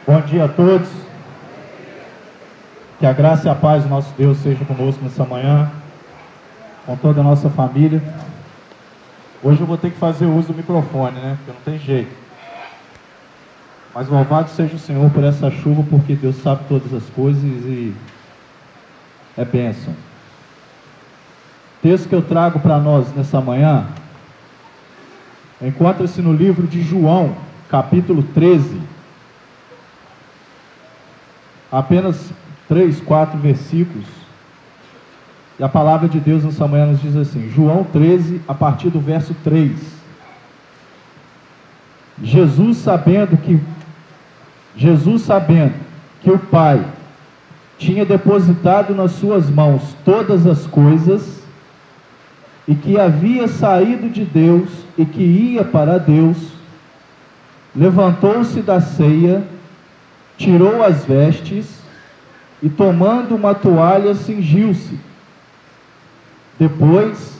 Bom dia a todos. Que a graça e a paz do nosso Deus seja conosco nessa manhã, com toda a nossa família. Hoje eu vou ter que fazer uso do microfone, né? Porque não tem jeito. Mas louvado seja o Senhor por essa chuva, porque Deus sabe todas as coisas e é bênção. O texto que eu trago para nós nessa manhã encontra-se no livro de João, capítulo 13. Apenas 3, 4 versículos. E a palavra de Deus nessa manhã nos diz assim, João 13, a partir do verso 3. Jesus sabendo que o Pai tinha depositado nas suas mãos todas as coisas, e que havia saído de Deus e que ia para Deus, levantou-se da ceia, tirou as vestes e, tomando uma toalha, cingiu-se. Depois,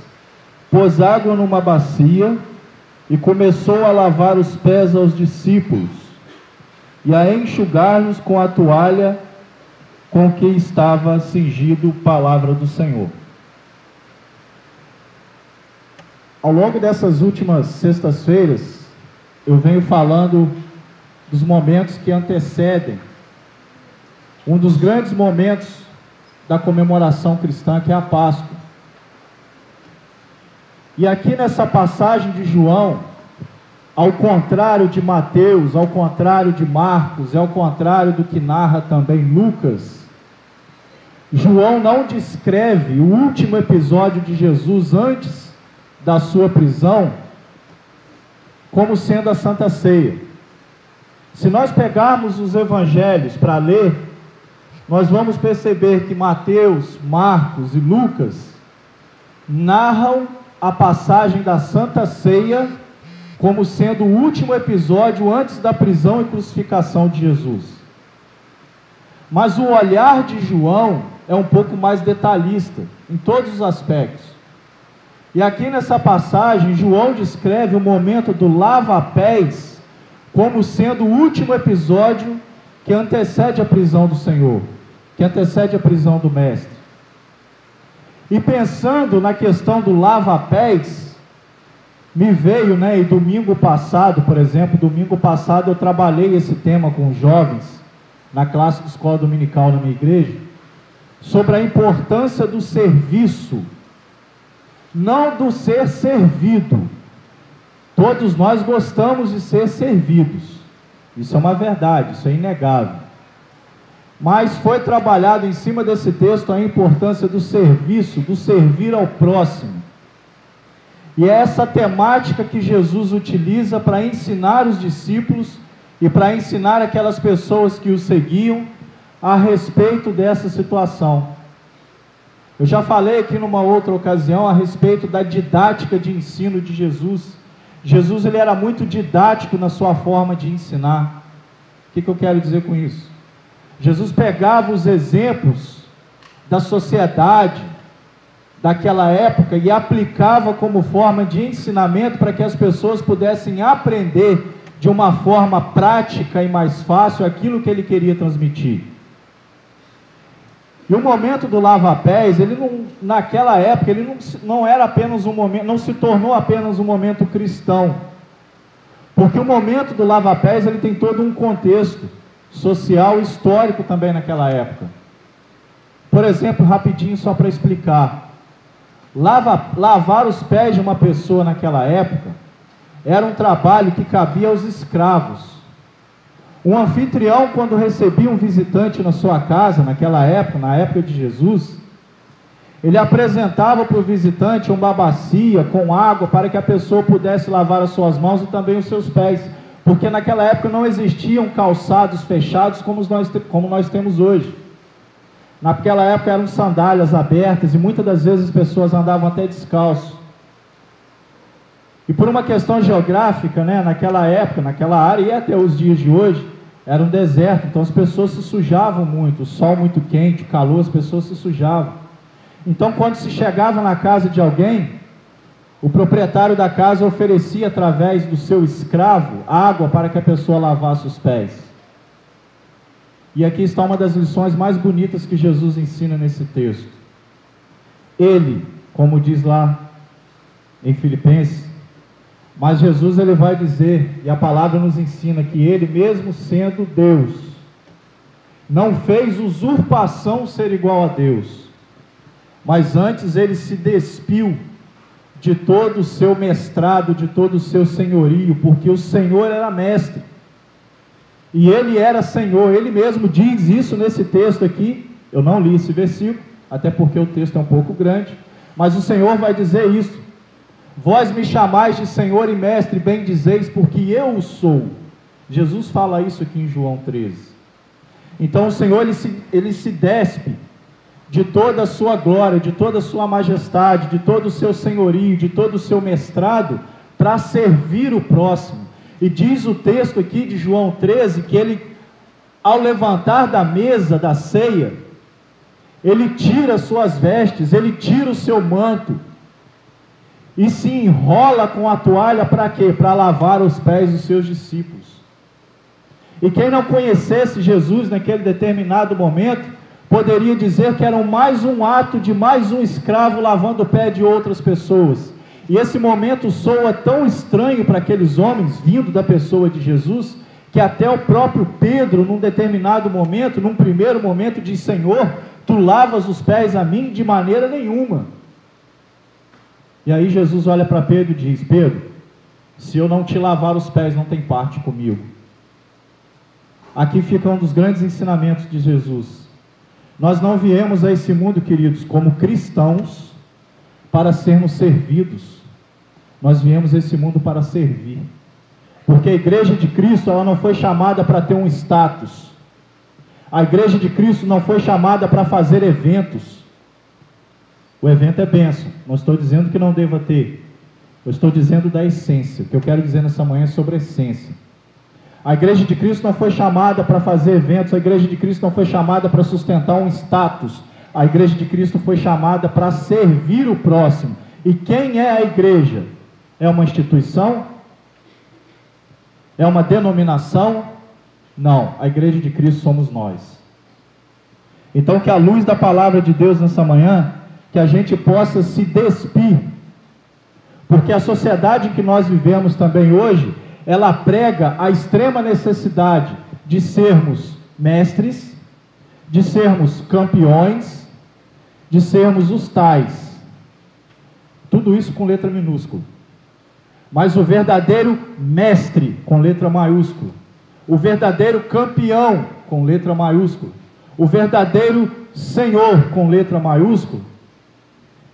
pôs água numa bacia e começou a lavar os pés aos discípulos e a enxugar-nos com a toalha com que estava cingido. Palavra do Senhor. Ao longo dessas últimas sextas-feiras, eu venho falando dos momentos que antecedem um dos grandes momentos da comemoração cristã, que é a Páscoa. E aqui nessa passagem de João, ao contrário de Mateus, ao contrário de Marcos, ao contrário do que narra também Lucas, João não descreve o último episódio de Jesus antes da sua prisão como sendo a Santa Ceia. Se nós pegarmos os evangelhos para ler, nós vamos perceber que Mateus, Marcos e Lucas narram a passagem da Santa Ceia como sendo o último episódio antes da prisão e crucificação de Jesus. Mas o olhar de João é um pouco mais detalhista em todos os aspectos. E aqui nessa passagem, João descreve o momento do lava-pés como sendo o último episódio que antecede a prisão do Senhor, que antecede a prisão do Mestre. E pensando na questão do lava-pés, me veio, e domingo passado, por exemplo, eu trabalhei esse tema com os jovens, na classe de escola dominical na minha igreja, sobre a importância do serviço, não do ser servido. Todos nós gostamos de ser servidos, isso é uma verdade, isso é inegável. Mas foi trabalhado em cima desse texto a importância do serviço, do servir ao próximo. E é essa temática que Jesus utiliza para ensinar os discípulos e para ensinar aquelas pessoas que o seguiam a respeito dessa situação. Eu já falei aqui numa outra ocasião a respeito da didática de ensino de Jesus. Jesus ele era muito didático na sua forma de ensinar. O que eu quero dizer com isso? Jesus pegava os exemplos da sociedade daquela época e aplicava como forma de ensinamento para que as pessoas pudessem aprender de uma forma prática e mais fácil aquilo que ele queria transmitir. E o momento do lava-pés, naquela época, não era apenas um momento, não se tornou apenas um momento cristão, porque o momento do lava-pés ele tem todo um contexto social e histórico também naquela época. Por exemplo, rapidinho só para explicar, lavar os pés de uma pessoa naquela época era um trabalho que cabia aos escravos. Um anfitrião, quando recebia um visitante na sua casa, naquela época, na época de Jesus, ele apresentava para o visitante uma bacia com água para que a pessoa pudesse lavar as suas mãos e também os seus pés, porque naquela época não existiam calçados fechados como nós temos hoje. Naquela época eram sandálias abertas e muitas das vezes as pessoas andavam até descalço. E por uma questão geográfica, naquela época, naquela área e até os dias de hoje, era um deserto, então as pessoas se sujavam muito, o sol muito quente, o calor, as pessoas se sujavam. Então quando se chegava na casa de alguém, o proprietário da casa oferecia através do seu escravo água para que a pessoa lavasse os pés. E aqui está uma das lições mais bonitas que Jesus ensina nesse texto. Ele, como diz lá em Filipenses, mas Jesus ele vai dizer, e a palavra nos ensina, que ele mesmo sendo Deus, não fez usurpação ser igual a Deus, mas antes ele se despiu de todo o seu mestrado, de todo o seu senhorio, porque o Senhor era mestre, e ele era Senhor. Ele mesmo diz isso nesse texto aqui. Eu não li esse versículo, até porque o texto é um pouco grande, mas o Senhor vai dizer isso: vós me chamais de Senhor e Mestre, bem dizeis, porque eu o sou. Jesus fala isso aqui em João 13. Então o Senhor ele se despe de toda a sua glória, de toda a sua majestade, de todo o seu senhorio, de todo o seu mestrado, para servir o próximo. E diz o texto aqui de João 13, que ele, ao levantar da mesa da ceia, ele tira as suas vestes, ele tira o seu manto, e se enrola com a toalha para quê? Para lavar os pés dos seus discípulos. E quem não conhecesse Jesus naquele determinado momento, poderia dizer que era mais um ato de mais um escravo lavando o pé de outras pessoas. E esse momento soa tão estranho para aqueles homens, vindo da pessoa de Jesus, que até o próprio Pedro, num determinado momento, num primeiro momento, diz: Senhor, tu lavas os pés a mim? De maneira nenhuma. E aí Jesus olha para Pedro e diz: Pedro, se eu não te lavar os pés, não tem parte comigo. Aqui fica um dos grandes ensinamentos de Jesus. Nós não viemos a esse mundo, queridos, como cristãos, para sermos servidos. Nós viemos a esse mundo para servir. Porque a igreja de Cristo, ela não foi chamada para ter um status. A igreja de Cristo não foi chamada para fazer eventos. O evento é bênção, não estou dizendo que não deva ter, eu estou dizendo da essência. O que eu quero dizer nessa manhã é sobre a essência. A igreja de Cristo não foi chamada para fazer eventos, a igreja de Cristo não foi chamada para sustentar um status, a igreja de Cristo foi chamada para servir o próximo. E quem é a igreja? É uma instituição? É uma denominação? Não, a igreja de Cristo somos nós. Então que a luz da palavra de Deus nessa manhã, que a gente possa se despir, porque a sociedade em que nós vivemos também hoje, ela prega a extrema necessidade de sermos mestres, de sermos campeões, de sermos os tais, tudo isso com letra minúscula, mas o verdadeiro mestre, com letra maiúscula, o verdadeiro campeão, com letra maiúscula, o verdadeiro Senhor, com letra maiúscula,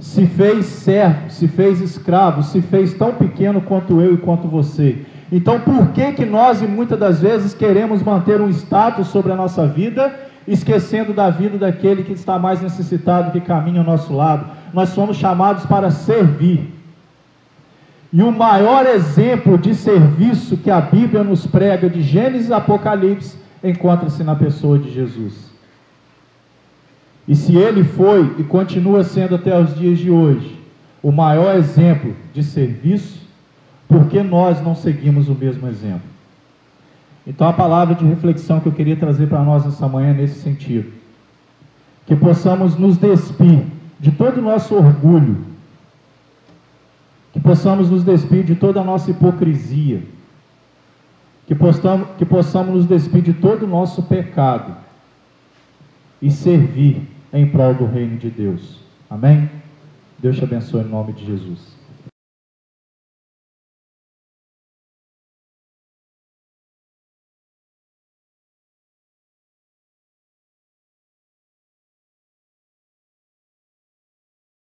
se fez servo, se fez escravo, se fez tão pequeno quanto eu e quanto você. Então por que nós muitas das vezes queremos manter um status sobre a nossa vida, esquecendo da vida daquele que está mais necessitado, que caminha ao nosso lado? Nós somos chamados para servir. E o maior exemplo de serviço que a Bíblia nos prega, de Gênesis e Apocalipse, encontra-se na pessoa de Jesus. E se ele foi e continua sendo até os dias de hoje o maior exemplo de serviço, por que nós não seguimos o mesmo exemplo? Então a palavra de reflexão que eu queria trazer para nós nessa manhã é nesse sentido: que possamos nos despir de todo o nosso orgulho, que possamos nos despir de toda a nossa hipocrisia, que possamos nos despir de todo o nosso pecado e servir em prol do reino de Deus. Amém? Deus te abençoe em nome de Jesus.